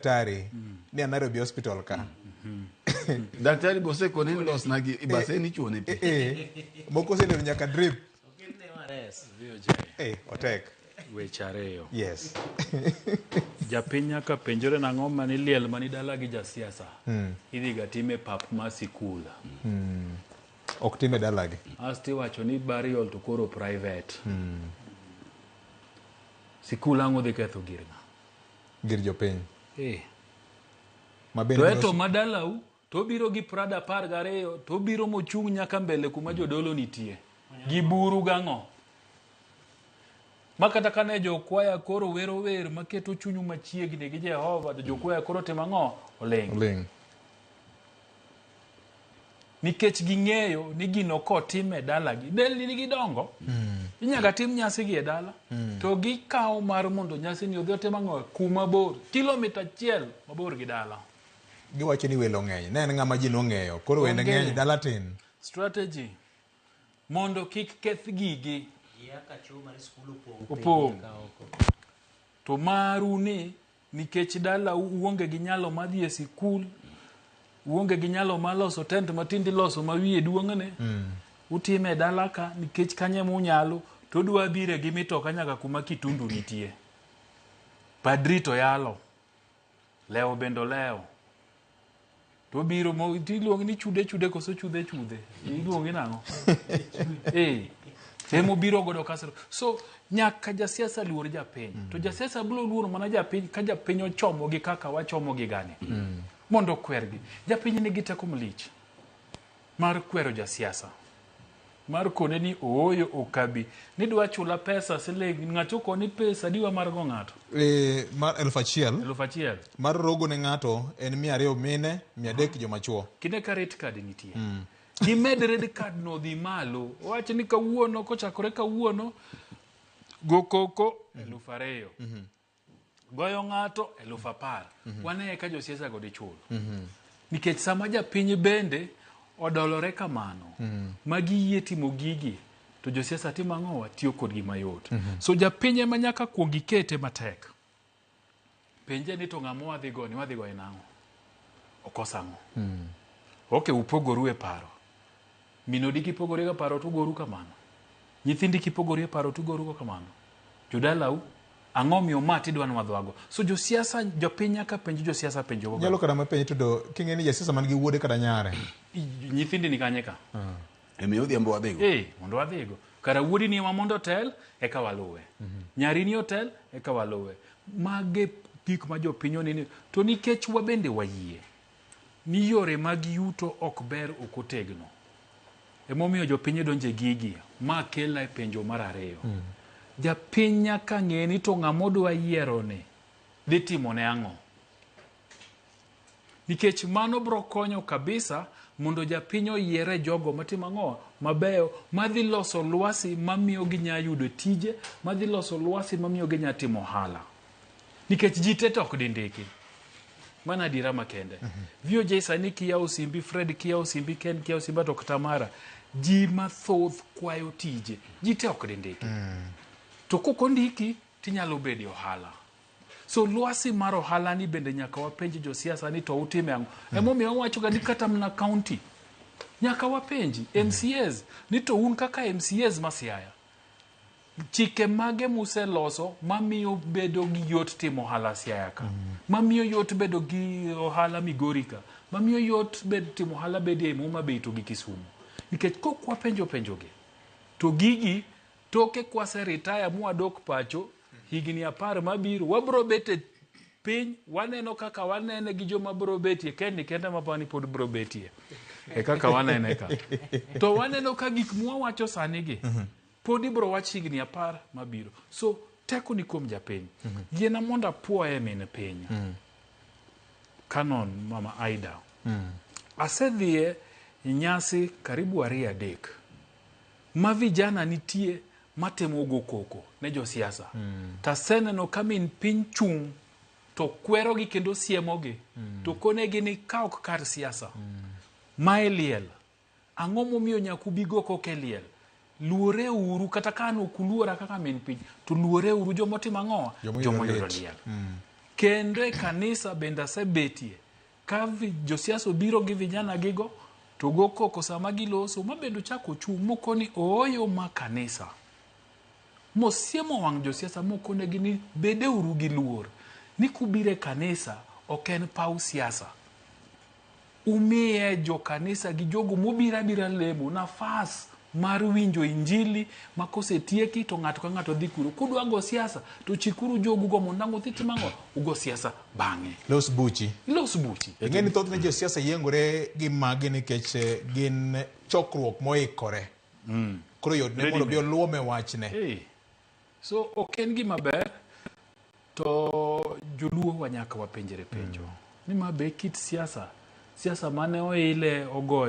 daktari ni Nairobi hospital ka. Daktari bose koni los nagi ibase ni chuone pe. Moko se ne nyaka drip. Otek. Wechareyo. Yes. Japiny ka penjore na ng'oma ni liel mani dala gi jasiasa. Idhi ga time pap ma sikul. Ok time dala gi. Asti wacho ni burial to koro private. Sikul ang'o dhi ketho gir nga. Gir jopiny. To eto madalau to biro gi Prada 12 to biro mochung' nyaka mbele kuma jodolo nitie. Giburu gang'o. Makata kane jokwaya koro wero wer maketo chunyu machiegni gi Jehova to jokwaya koro timo ang'o? Oling. Nikech ging'eyo ni gino kotime dala gi delni ni gidongo. Inyaga tim nyasi gi e dala. To gikawo mar mondo nyasi ni odhi otim ang'o kuma bor kilomita 1 mabor gi dala. Giwacho ni welo ng'eny. Ne en ng'ama ji nong'eyo. Koro wende ng'eny dala tin. Strategy. Mondo kik keth gigi. Opong. To maru ni nikech dala uonge gi nyalo madhi e sikul, uonge gi nyalo maloso tent matindi loso ma wiye duong'ne. Utime dala ka nikech kanye munyalo to dwa bire gi mitoka nyaka kuma Kitundu nitie. Padri to yalo. Leo bendo leo. To biro mo tiluongi ni chude koso chude. Iluongi nang'o? Temo biro godo kasero. So nyaka jasiasa luor japiny. To jasiasa biro luor mana japiny ka japiny ochomo gi kaka wachomo gi gani. Mondo kwergi. Japiny nigi teko malich mar kwero jasiasa. Mar kone ni ooyo okabi. Ni dwa chula pesa siling ng'ato koni pesa diwa mar go ng'ato. Mar 1,000. 1,000. Mar rogo ne ng'ato en 200 mine, 300 joma chuo. Kine ka rate card nitie. Gimed red card no dhi malo. Wacho ni kawuono kochakore kawuono go koko 2,000. Goyo ng'ato 10,000. Wane ka josiasa go dichulo. Nikech sama japiny bende odolore kamano. Magi yie timo gigi to josiasa timo ang'o tiyo kod gi mayot. So japiny ema nyaka kuong ikete matek. Penje ni to ng'amo wadhi go e nang'o. Okosang'o. Okay, upogoru e paro. Minodi kipogore ga paro to goru kamano. Nyithindi kipogore paro to goru kamano. Jodalau ang'o miyo mati dwan wadhwago. So josiasa jopiny nyaka penj josiasa penjo go. Nyalo kada mapenj to do king'e ni josiasa man gi wuode kada nyare. Nyithindi ni kanye ka. Emiyo dhiambo wadhigo. Mondo wadhigo. Kara wuodi ni ma mondo hotel eka waluwe. Nyari ni hotel eka waluwe. Mage gik ma jopiny onini to nikech wabende wayie. Ni yore mag yuto ok ber okotegno. Emomiyo jopiny donje gigi ma kela e penjo mar 2. Japiny nyaka ng'e ni to ng'amo dwa yiero ne dhi timo ne ang'o. Nikech mano bro konyo kabisa mondo japiny oyiere jogo matimo ang'o mabeyo madhi loso lwasi mamiyo ginya yudo tije, madhi loso lwasi mamiyo ginya timo hala. Nikech ji tete ok dindiki. Mana dira makende. Vio Jason ni kiyawo simbi, Fred kiyawo simbi, Ken kiyawo simba to Tamara. Ji mathoth kwayo tije. Ji te ok dindiki. To koko ndiki tinyalo bedo ohala. So lwasi mar ohala ni bende nyaka wapenji josiasa ni to utime ang'o. Emomiyo wacho ga ni kata mna county. Nyaka wapenji MCAs ni to un kaka MCAs masiaya. Chike mage museloso mamiyo bedo gi yot timo ohala Siaya ka. Mamiyo yot bedo gi ohala Migori ka. Mamiyo yot bedo timo ohala bedie Homa Bay to gi Kisumu. Nikech kokwa penjogi. To gigi toke kwase retire mwadok pacho higni 10 mabiro wabro bete piny waneno kaka wanene gi joma bro betie kendi kenda mapani pod bro betie. Kaka wanene ka. To waneno ka gik mwawacho sani gi. Podi bro wach higni 10 mabiro. So teko ni kuom japiny. Yiena monda puoye mine piny. Canon Mama Aida. Asedhie nyasi karibu 2-3. Ma vijana nitie matemo go koko ne josiasa. Taseneno kamin piny chung to kwero gi kendo siemo gi. To konegi ni ka ok kar siasa. Ma eliel. Ang'o momiyo nyakubi go koko eliel. Luore uru kata kano kuluora kaka min piny. To luore uru jomotimo ang'o? Jomoyudo liel. kendo e kanisa bende asebetie ka josiasa obiro gi vijana gigo to go koko sama giloso mabendo chako chung' mokoni ooyo ma kanisa mosiemo wang' josiasa mokonegi ni bede uru gi luor ni kubire kanisa ok en paw siasa. Umiye jo kanisa gi jogo mobira bira lemo nafas mar winjo injili makosetieki to ng'ato ka ng'ato dhi kuro. Kudwa go siasa to chikuru jogu go mondango thiti mango ugo siasa bang'e. Los buchi. Ing'eni thoth ne jo siasa yiengore gi magi nikech gin chokruok moikore. Koro yot ne mondo bi oluome wachne. So ok en gima ber to joluo wanyaka wapenjere penjo. Ni ma be kit siasa mane oile ogoyo